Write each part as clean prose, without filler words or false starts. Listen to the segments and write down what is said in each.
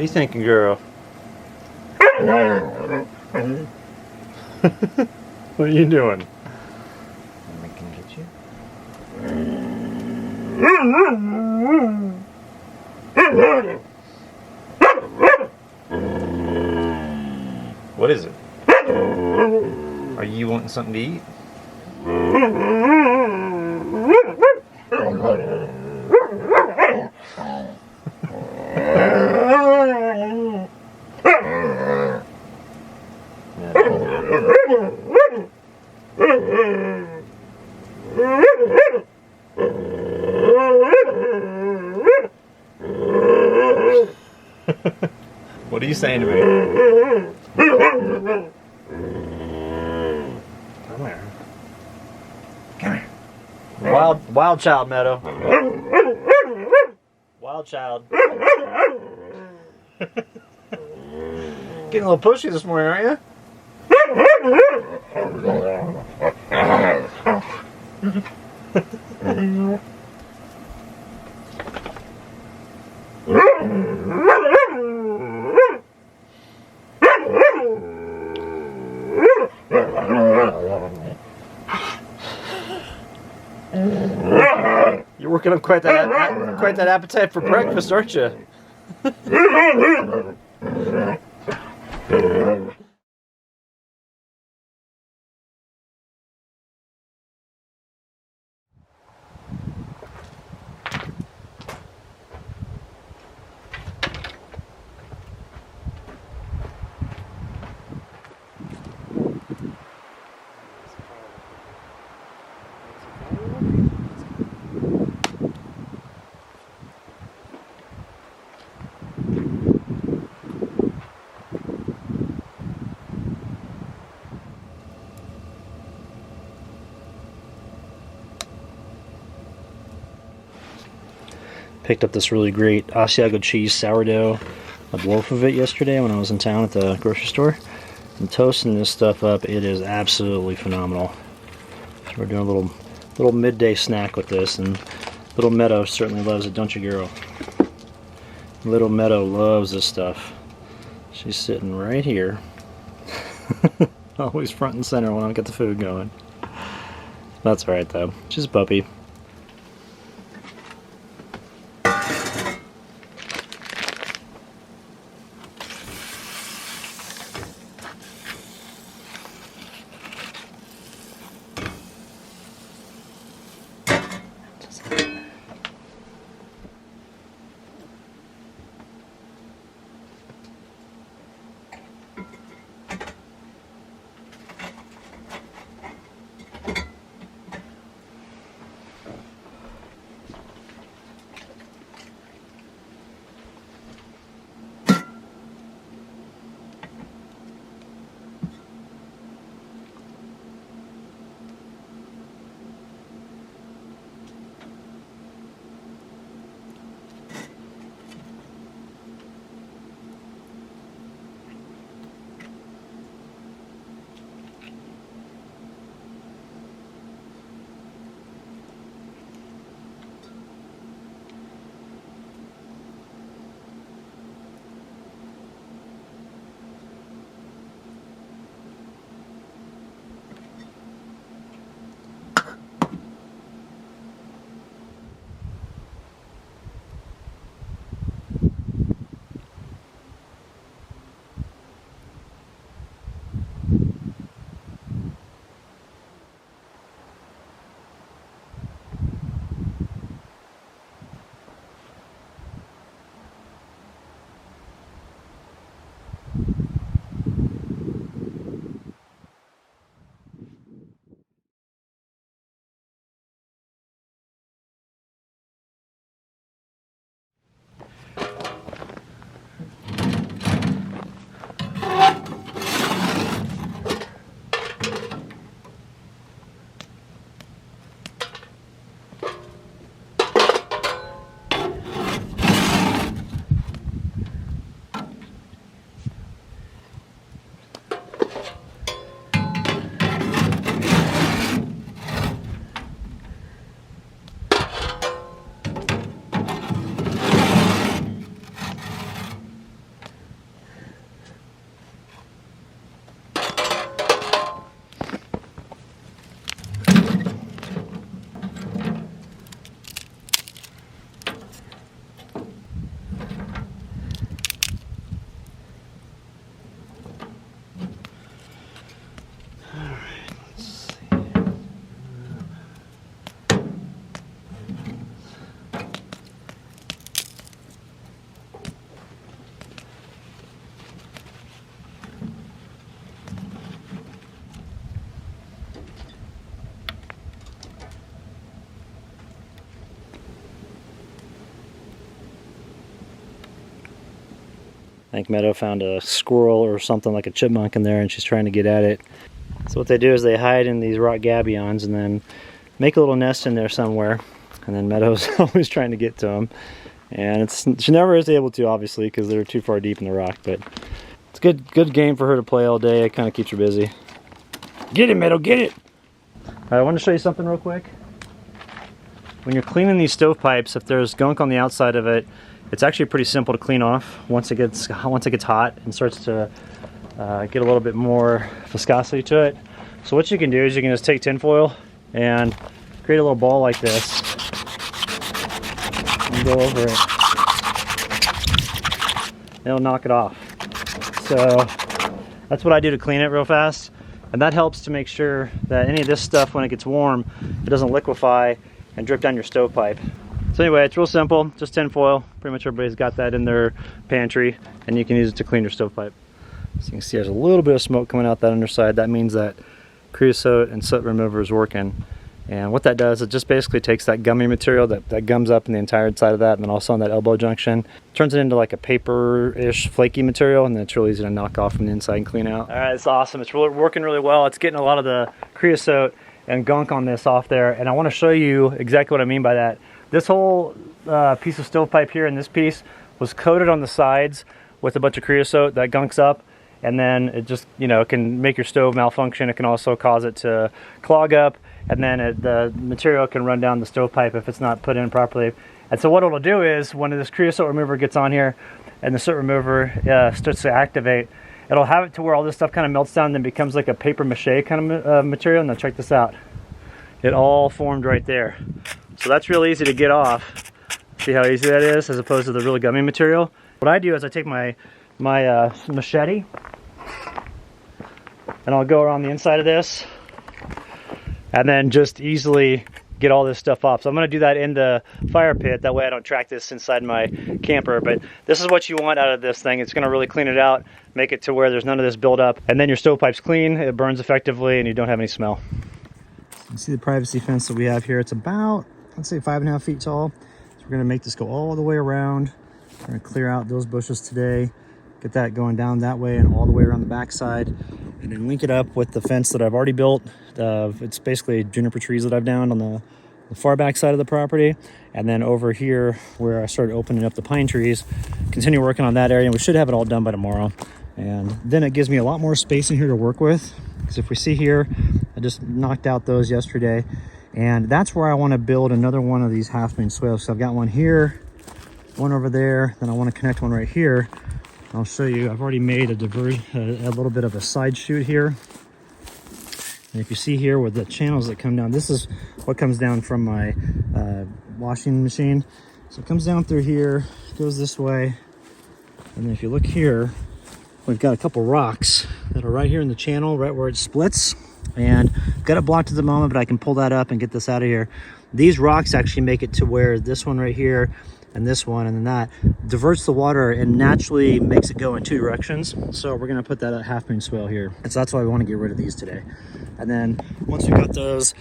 What are you thinking, girl? What are you doing? I can get you. What is it? Are you wanting something to eat? What are you saying to me? Come here. Come here. Wild child, Meadow. Wild child. Getting a little pushy this morning, aren't you? You're working up quite that appetite for breakfast, aren't you? Picked up this really great Asiago cheese sourdough, a loaf of it yesterday when I was in town at the grocery store. I'm toasting this stuff up. It is absolutely phenomenal. So we're doing a little midday snack with this, and little Meadow certainly loves it, don't you, girl? Little Meadow loves this stuff. She's sitting right here. Always front and center when I get the food going. That's alright though. She's a puppy. think Meadow found a squirrel or something like a chipmunk in there, and she's trying to get at it. So what they do is they hide in these rock gabions and then make a little nest in there somewhere. And then Meadow's always trying to get to them. And she never is able to, obviously, because they're too far deep in the rock. But it's good game for her to play all day. It kind of keeps her busy. Get it, Meadow, get it! All right, I want to show you something real quick. When you're cleaning these stovepipes, if there's gunk on the outside of it, it's actually pretty simple to clean off once it gets hot and starts to get a little bit more viscosity to it. So what you can do is you can just take tinfoil and create a little ball like this and go over it. It'll knock it off. So that's what I do to clean it real fast. And that helps to make sure that any of this stuff, when it gets warm, it doesn't liquefy and drip down your stovepipe. So anyway, it's real simple, just tinfoil. Pretty much everybody's got that in their pantry, and you can use it to clean your stovepipe. So you can see there's a little bit of smoke coming out that underside. That means that creosote and soot remover is working. And what that does, it just basically takes that gummy material that gums up in the entire side of that, and then also on that elbow junction, turns it into like a paper-ish flaky material, and then it's really easy to knock off from the inside and clean out. All right, it's awesome. It's really working really well. It's getting a lot of the creosote and gunk on this off there, and I want to show you exactly what I mean by that. This whole piece of stovepipe here and this piece was coated on the sides with a bunch of creosote that gunks up, and then it just, you know, it can make your stove malfunction. It can also cause it to clog up, and then the material can run down the stovepipe if it's not put in properly. And so what it'll do is, when this creosote remover gets on here and the soot remover starts to activate, it'll have it to where all this stuff kind of melts down and then becomes like a paper mache kind of material. Now check this out. It all formed right there. So that's real easy to get off. See how easy that is, as opposed to the really gummy material. What I do is I take my machete and I'll go around the inside of this and then just easily get all this stuff off. So I'm going to do that in the fire pit. That way I don't track this inside my camper. But this is what you want out of this thing. It's going to really clean it out, make it to where there's none of this buildup, and then your stovepipe's clean, it burns effectively, and you don't have any smell. You see the privacy fence that we have here. It's about, let's say, 5.5 feet tall. So we're going to make this go all the way around. We're going to clear out those bushes today, get that going down that way and all the way around the backside, and then link it up with the fence that I've already built. It's basically juniper trees that I've downed on the far back side of the property, and then over here where I started opening up the pine trees, continue working on that area, and we should have it all done by tomorrow. And then it gives me a lot more space in here to work with, because if we see here, I just knocked out those yesterday, and that's where I want to build another one of these half moon swales. So I've got one here, one over there, then I want to connect one right here. I'll show you. I've already made a little bit of a side chute here. And if you see here with the channels that come down, this is what comes down from my washing machine. So it comes down through here, goes this way. And then if you look here, we've got a couple rocks that are right here in the channel, right where it splits. And got it blocked at the moment, but I can pull that up and get this out of here. These rocks actually make it to where this one right here and this one and then that diverts the water and naturally makes it go in two directions. So we're gonna put that at half moon swale here. And so that's why we want to get rid of these today. And then once we got those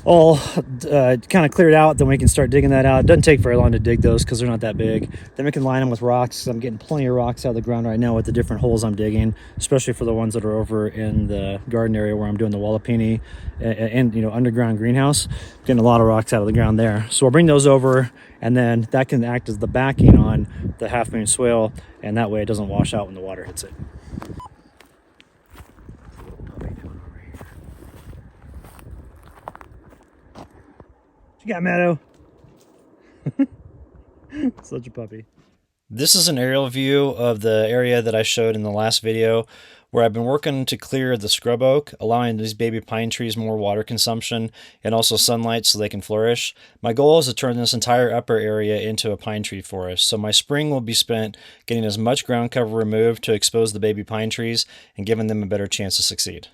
all kind of cleared out, then we can start digging that out. It doesn't take very long to dig those because they're not that big. Then we can line them with rocks. I'm getting plenty of rocks out of the ground right now with the different holes I'm digging, especially for the ones that are over in the garden area where I'm doing the Wallapini and you know, underground greenhouse. Getting a lot of rocks out of the ground there. So we'll bring those over, and then that can act as the backing on the half moon swale, and that way it doesn't wash out when the water hits it. What you got, Meadow? Such a puppy. This is an aerial view of the area that I showed in the last video, where I've been working to clear the scrub oak, allowing these baby pine trees more water consumption and also sunlight so they can flourish. My goal is to turn this entire upper area into a pine tree forest. So my spring will be spent getting as much ground cover removed to expose the baby pine trees and giving them a better chance to succeed.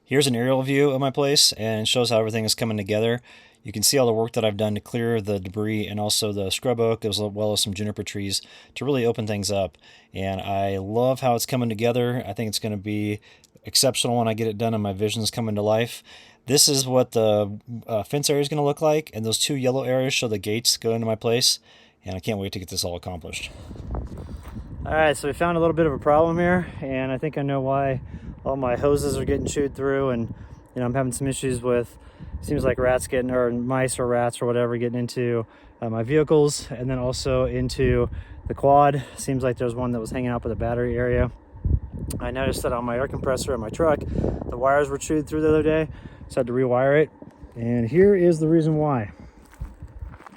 Here's an aerial view of my place, and it shows how everything is coming together. You can see all the work that I've done to clear the debris and also the scrub oak as well as some juniper trees to really open things up. And I love how it's coming together. I think it's going to be exceptional when I get it done and my vision's coming to life. This is what the fence area is going to look like, and those 2 yellow areas show the gates go into my place, and I can't wait to get this all accomplished. All right, so we found a little bit of a problem here, and I think I know why all my hoses are getting chewed through, and I'm having some issues with, seems like rats getting, or mice or rats or whatever, getting into my vehicles, and then also into the quad. Seems like there's one that was hanging out by the battery area. I noticed that on my air compressor in my truck, the wires were chewed through the other day, so I had to rewire it. And here is the reason why.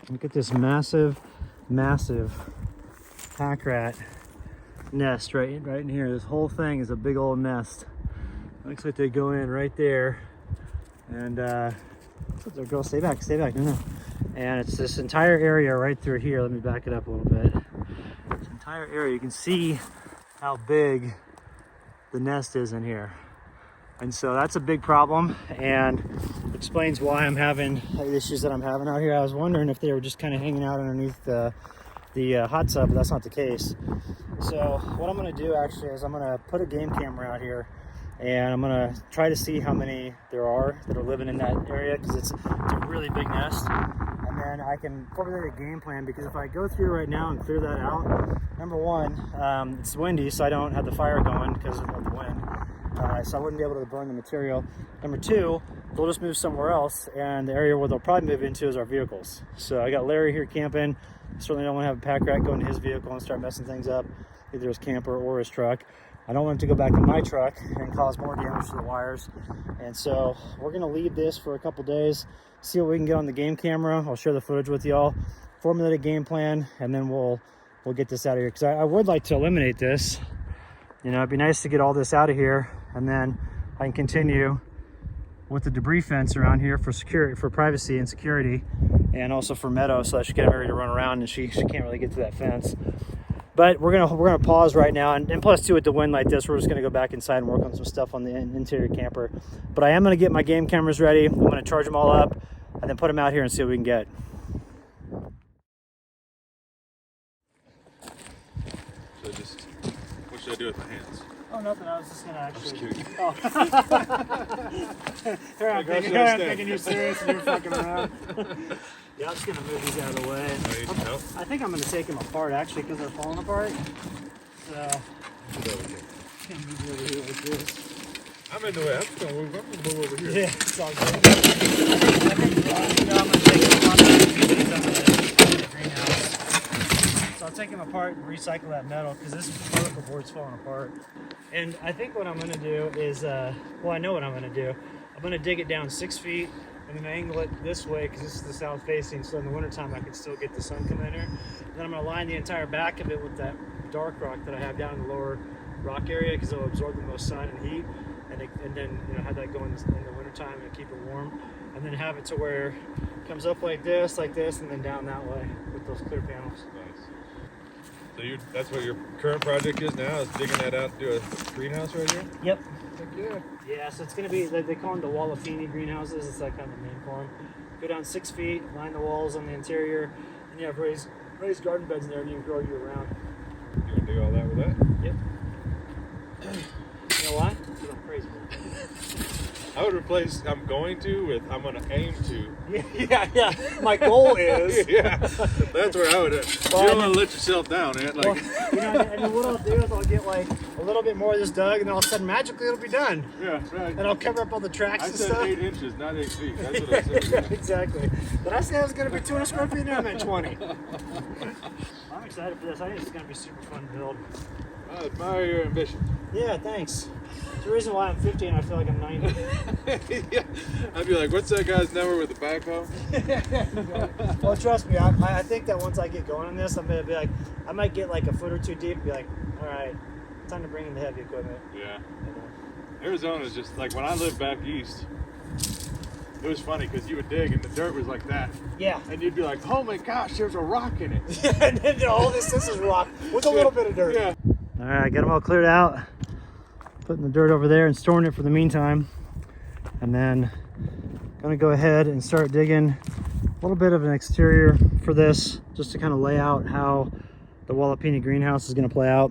Look at this massive pack rat nest right in here. This whole thing is a big old nest. Looks like they go in right there, and girl, stay back, no. And it's this entire area right through here. Let me back it up a little bit. This entire area, you can see how big the nest is in here, and so that's a big problem, and explains why I'm having the issues that I'm having out here. I was wondering if they were just kind of hanging out underneath the hot tub, but that's not the case. So what I'm going to do actually is I'm going to put a game camera out here, and I'm going to try to see how many there are that are living in that area, because it's a really big nest. And then I can formulate a game plan, because if I go through right now and clear that out, number one, it's windy, so I don't have the fire going because of the wind. So I wouldn't be able to burn the material. Number two, they'll just move somewhere else, and the area where they'll probably move into is our vehicles. So I got Larry here camping. Certainly don't want to have a pack rat go into his vehicle and start messing things up, either his camper or his truck. I don't want it to go back in my truck and cause more damage to the wires. And so we're going to leave this for a couple days, see what we can get on the game camera. I'll share the footage with y'all, formulate a game plan, and then we'll get this out of here. Because I would like to eliminate this. It'd be nice to get all this out of here, and then I can continue with the debris fence around here for security, for privacy and security, and also for Meadow, so that she can have area to run around, and she can't really get to that fence. But we're gonna pause right now, and plus too, with the wind like this, we're just gonna go back inside and work on some stuff on the interior camper. But I am gonna get my game cameras ready. I'm gonna charge them all up, and then put them out here and see what we can get. So just, what should I do with my hands? Oh, nothing. I was just gonna actually. I'm just kidding. Oh. Here, I'm thinking you're serious and you're fucking around. Yeah, I'm just gonna move these out of the way. I think I'm gonna take them apart actually, because they're falling apart. So. Can move over here like this. I'm in the way. I'm just gonna move. I'm gonna move over here. Yeah, it's all good. I think I'm gonna take them apart in the greenhouse. So I'll take them apart and recycle that metal, because this particle board's falling apart. And I think what I'm going to do is, well, I know what I'm going to do. I'm going to dig it down 6 feet and then angle it this way, because this is the south facing, so in the wintertime I can still get the sun coming in here. And then I'm going to line the entire back of it with that dark rock that I have down in the lower rock area, because it'll absorb the most sun and heat, and then have that go in the wintertime and keep it warm. And then have it to where it comes up like this, and then down that way with those clear panels. Nice. So that's what your current project is now, is digging that out to do a greenhouse right here? Yep. Heck yeah. Yeah, so it's going to be, they call them the Wallafini greenhouses. It's like kind of the name for them. Go down 6 feet, line the walls on the interior, and you have raised garden beds in there, and you can grow year round. You gonna do all that with that? Yep. You know why? Because I'm crazy. I would replace I'm going to with I'm going to aim to. Yeah. My goal is. Yeah, that's where I would. Well, you don't want to let yourself down, man. Like, well, and then what I'll do is I'll get like a little bit more of this dug, and then all of a sudden magically it'll be done. Yeah, right. And I'll cover up all the tracks and said stuff. 8 inches, not 8 feet. That's what I said. Yeah, exactly. But I said it was going to be 200 square feet, and I meant 20. I'm excited for this. I think it's going to be super fun to build. I admire your ambition. Yeah, thanks. It's the reason why I'm 50 and I feel like I'm 90. Yeah. I'd be like, what's that guy's number with the backhoe? Well, trust me, I think that once I get going on this, I'm going to be like, I might get like a foot or two deep and be like, all right, time to bring in the heavy equipment. Yeah. Arizona's just like, when I lived back east, it was funny because you would dig and the dirt was like that. Yeah. And you'd be like, oh my gosh, there's a rock in it. Yeah, and then all this is rock with a little bit of dirt. Yeah. All right, got them all cleared out. Putting the dirt over there and storing it for the meantime. And then gonna go ahead and start digging a little bit of an exterior for this, just to kind of lay out how the Jalapeno greenhouse is gonna play out.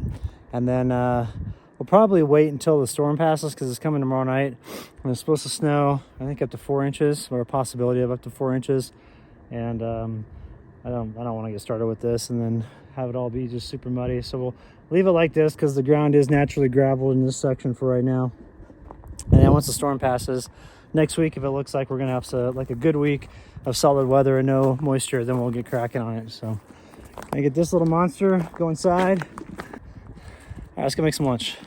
And then we'll probably wait until the storm passes, because it's coming tomorrow night. And it's supposed to snow, I think, up to 4 inches, or a possibility of up to 4 inches. And I don't want to get started with this and then have it all be just super muddy. So we'll leave it like this, because the ground is naturally graveled in this section for right now. And then once the storm passes next week, if it looks like we're gonna have like a good week of solid weather and no moisture, then we'll get cracking on it. So I get this little monster, go inside. All right, let's go make some lunch.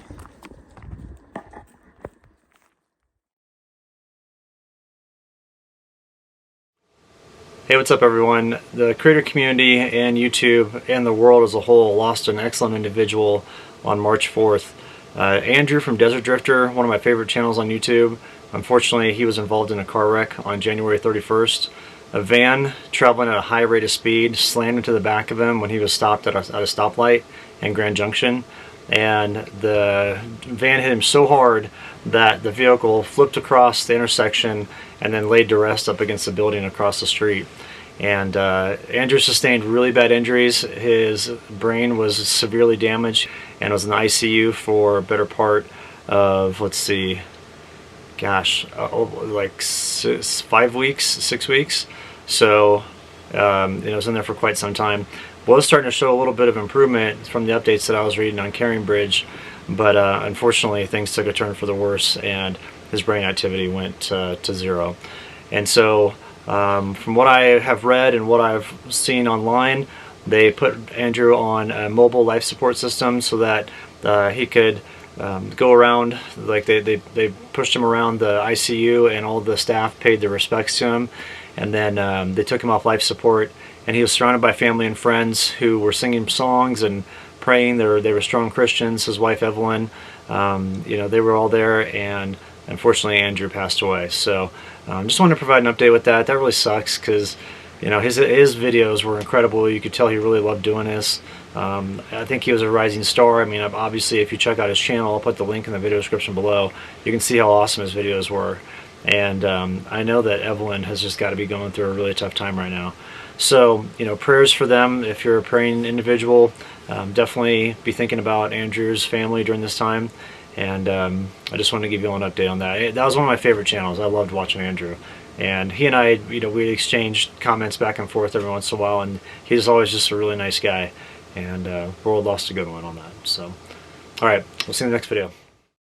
Hey, what's up everyone? The creator community and YouTube and the world as a whole lost an excellent individual on March 4th. Andrew from Desert Drifter, one of my favorite channels on YouTube. Unfortunately, he was involved in a car wreck on January 31st. A van traveling at a high rate of speed slammed into the back of him when he was stopped at a stoplight in Grand Junction. And the van hit him so hard that the vehicle flipped across the intersection and then laid to rest up against the building across the street. And Andrew sustained really bad injuries. His brain was severely damaged and was in the ICU for a better part of, let's see, gosh, like 5 weeks, 6 weeks. So it was in there for quite some time. Was starting to show a little bit of improvement from the updates that I was reading on Carrying Bridge, but unfortunately things took a turn for the worse and his brain activity went to zero. And so from what I have read and what I've seen online, they put Andrew on a mobile life support system so that he could go around, like they pushed him around the ICU, and all the staff paid their respects to him. And then they took him off life support, and he was surrounded by family and friends who were singing songs and praying. They were strong Christians. His wife Evelyn, they were all there, and unfortunately Andrew passed away. So just wanted to provide an update with that. That really sucks, because his videos were incredible. You could tell he really loved doing this. I think he was a rising star. I mean, obviously if you check out his channel, I'll put the link in the video description below, you can see how awesome his videos were. And I know that Evelyn has just got to be going through a really tough time right now. So, prayers for them. If you're a praying individual, definitely be thinking about Andrew's family during this time. And I just wanted to give you all an update on that. That was one of my favorite channels. I loved watching Andrew. And he and I, we exchanged comments back and forth every once in a while, and he's always just a really nice guy. And the world lost a good one on that. So, all right, we'll see you in the next video.